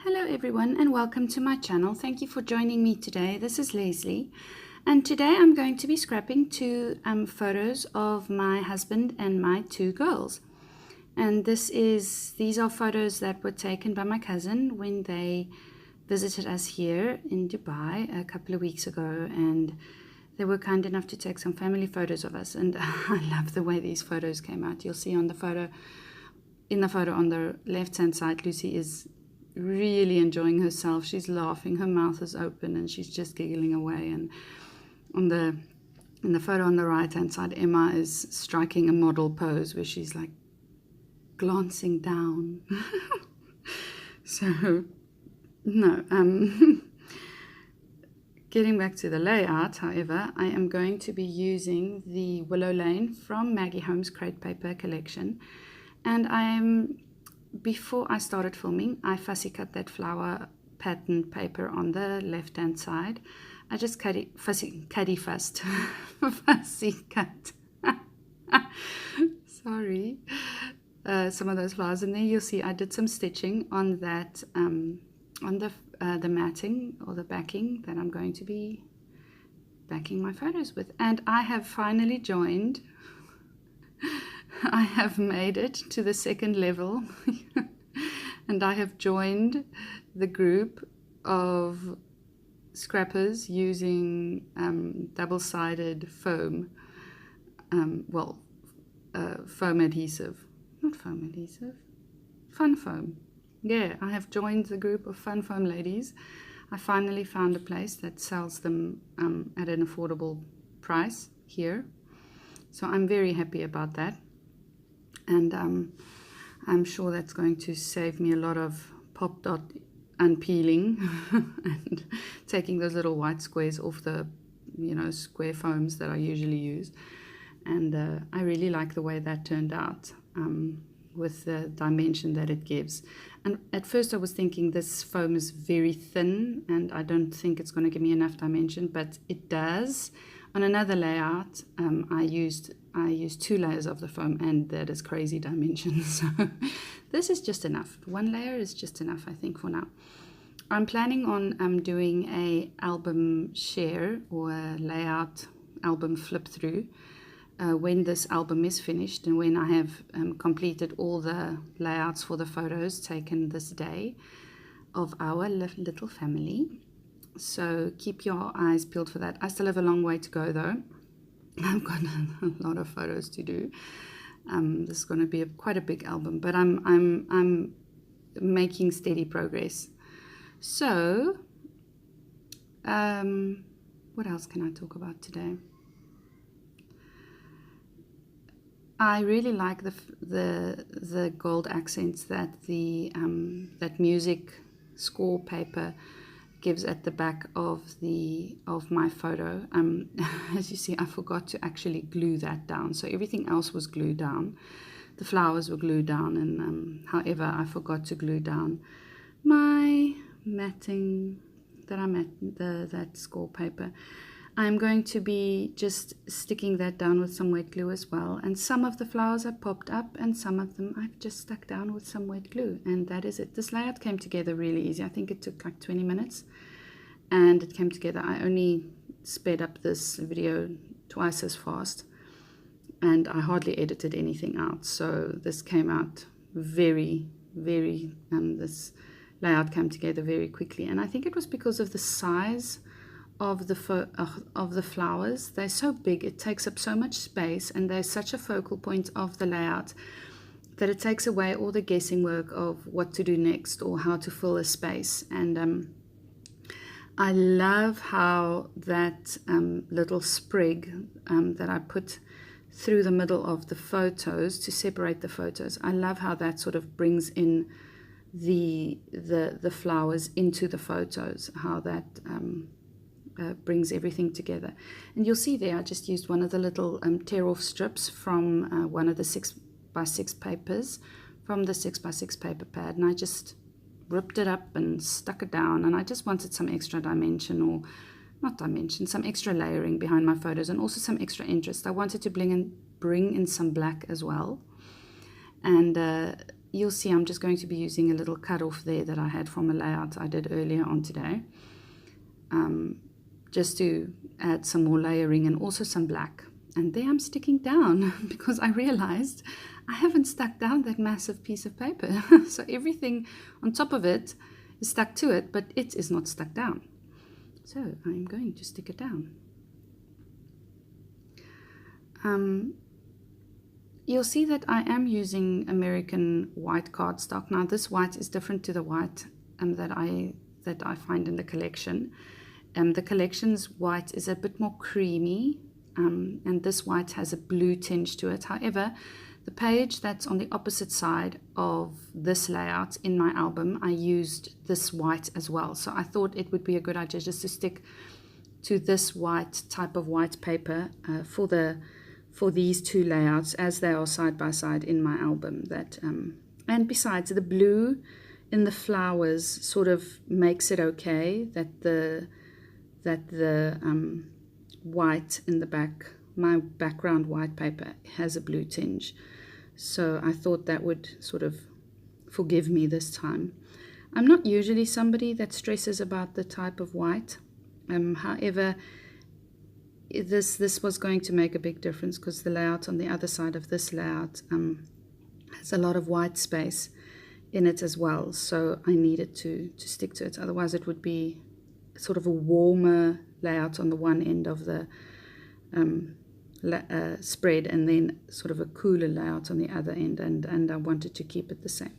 Hello everyone and welcome to my channel. Thank you for joining me today. This is Leslie and today I'm going to be scrapping two photos of my husband and my two girls. And these are photos that were taken by my cousin when they visited us here in Dubai a couple of weeks ago, and they were kind enough to take some family photos of us, and I love the way these photos came out. You'll see on the photo on the left hand side, Lucy is really enjoying herself. She's laughing, her mouth is open and she's just giggling away. And in the photo on the right hand side, Emma is striking a model pose where she's like glancing down. So no, getting back to the layout, however, I am going to be using the Willow Lane from Maggie Holmes Crate Paper collection, and before I started filming, I fussy cut that flower pattern paper on the left hand side. I just fussy cut sorry, some of those flowers, and there you'll see I did some stitching on that on the matting or the backing that I'm going to be backing my photos with. And I have finally joined. I have made it to the second level and I have joined the group of scrappers using double-sided foam, foam adhesive, not foam adhesive, fun foam. Yeah, I have joined the group of fun foam ladies. I finally found a place that sells them at an affordable price here, so I'm very happy about that. And I'm sure that's going to save me a lot of pop dot unpeeling and taking those little white squares off the, square foams that I usually use. And I really like the way that turned out with the dimension that it gives. And at first I was thinking this foam is very thin and I don't think it's going to give me enough dimension, but it does. On another layout, I used 2 layers of the foam, and that is crazy dimensions. So this is just enough. 1 layer is just enough, I think, for now. I'm planning on doing a album share or a layout album flip through when this album is finished and when I have completed all the layouts for the photos taken this day of our little family. So keep your eyes peeled for that. I still have a long way to go though. I've got a lot of photos to do. This is going to be quite a big album, but I'm making steady progress. So what else can I talk about today? I really like the gold accents that that music score paper gives at the back of my photo. As you see, I forgot to actually glue that down, so everything else was glued down. The flowers were glued down, and however, I forgot to glue down my matting that score paper. I'm going to be just sticking that down with some wet glue as well, and some of the flowers are popped up and some of them I've just stuck down with some wet glue, and that is it. This layout came together really easy. I think it took like 20 minutes and it came together. I only sped up this video twice as fast and I hardly edited anything out, so this came out very this layout came together very quickly, and I think it was because of the size of the flowers. They're so big, it takes up so much space, and they're such a focal point of the layout that it takes away all the guessing work of what to do next or how to fill a space. And I love how that little sprig that I put through the middle of the photos to separate the photos, I love how that sort of brings in the flowers into the photos, how that brings everything together. And you'll see there I just used one of the little tear-off strips from one of the 6x6 papers from the 6x6 paper pad, and I just ripped it up and stuck it down, and I just wanted some extra dimension, or not dimension, some extra layering behind my photos, and also some extra interest. I wanted to bring in some black as well, and you'll see I'm just going to be using a little cut off there that I had from a layout I did earlier on today, just to add some more layering and also some black. And there I'm sticking down because I realized I haven't stuck down that massive piece of paper. So everything on top of it is stuck to it, but it is not stuck down. So I'm going to stick it down. You'll see that I am using American white cardstock. Now this white is different to the white that I find in the collection. The collection's white is a bit more creamy, and this white has a blue tinge to it. However, the page that's on the opposite side of this layout in my album, I used this white as well. So I thought it would be a good idea just to stick to this white type of white paper for these two layouts as they are side by side in my album. And besides, the blue in the flowers sort of makes it okay that the white in the back, my background white paper, has a blue tinge. So I thought that would sort of forgive me this time. I'm not usually somebody that stresses about the type of white. However, this was going to make a big difference because the layout on the other side of this layout has a lot of white space in it as well. So I needed to stick to it. Otherwise it would be sort of a warmer layout on the one end of the spread, and then sort of a cooler layout on the other end, and I wanted to keep it the same.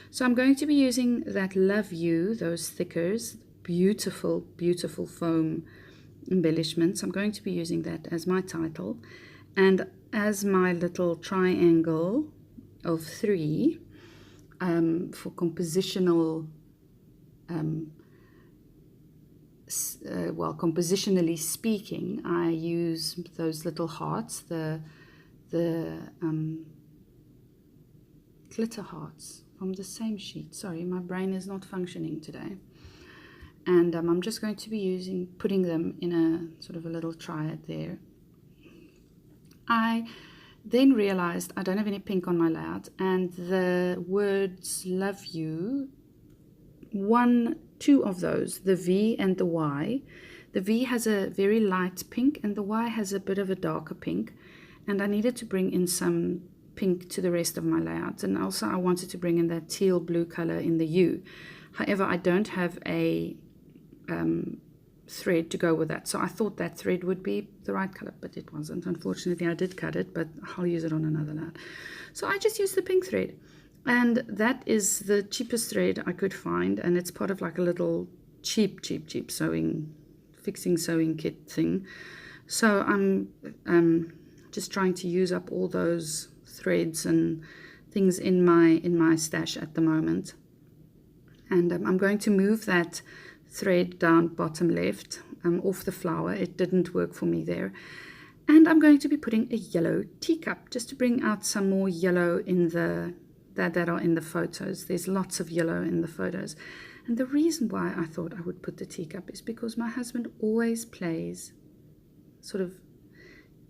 So I'm going to be using that Love You, those thickers, beautiful, beautiful foam embellishments. I'm going to be using that as my title, and as my little triangle of 3 for compositional compositionally speaking, I use those little hearts, the glitter hearts from the same sheet. Sorry, my brain is not functioning today. And I'm just going to be putting them in a sort of a little triad there. I then realized I don't have any pink on my layout, and the words Love You, two of those, the V and the Y. The V has a very light pink and the Y has a bit of a darker pink, and I needed to bring in some pink to the rest of my layout, and also I wanted to bring in that teal blue color in the U. However, I don't have a thread to go with that, so I thought that thread would be the right color, but it wasn't. Unfortunately, I did cut it, but I'll use it on another layout. So I just used the pink thread, and that is the cheapest thread I could find, and it's part of like a little cheap fixing sewing kit thing. So I'm just trying to use up all those threads and things in my stash at the moment, and I'm going to move that thread down bottom left off the flower. It didn't work for me there, and I'm going to be putting a yellow teacup just to bring out some more yellow in that are in the photos. There's lots of yellow in the photos, and the reason why I thought I would put the teacup is because my husband always plays sort of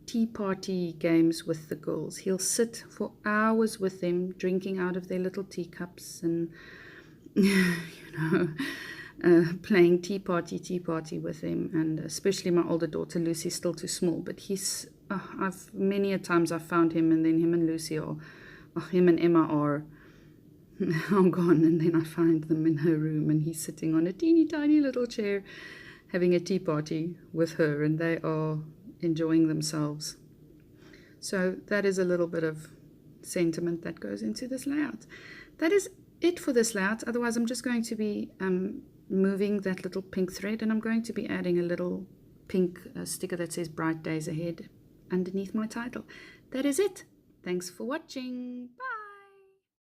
tea party games with the girls. He'll sit for hours with them drinking out of their little teacups and playing tea party with them, and especially my older daughter Lucy's still too small, but he's many a times I've found him, and then him and Lucy or him and Emma are gone, and then I find them in her room and he's sitting on a teeny tiny little chair having a tea party with her, and they are enjoying themselves. So that is a little bit of sentiment that goes into this layout. That is it for this layout. Otherwise I'm just going to be moving that little pink thread, and I'm going to be adding a little pink sticker that says Bright Days Ahead underneath my title. That is it. Thanks for watching. Bye.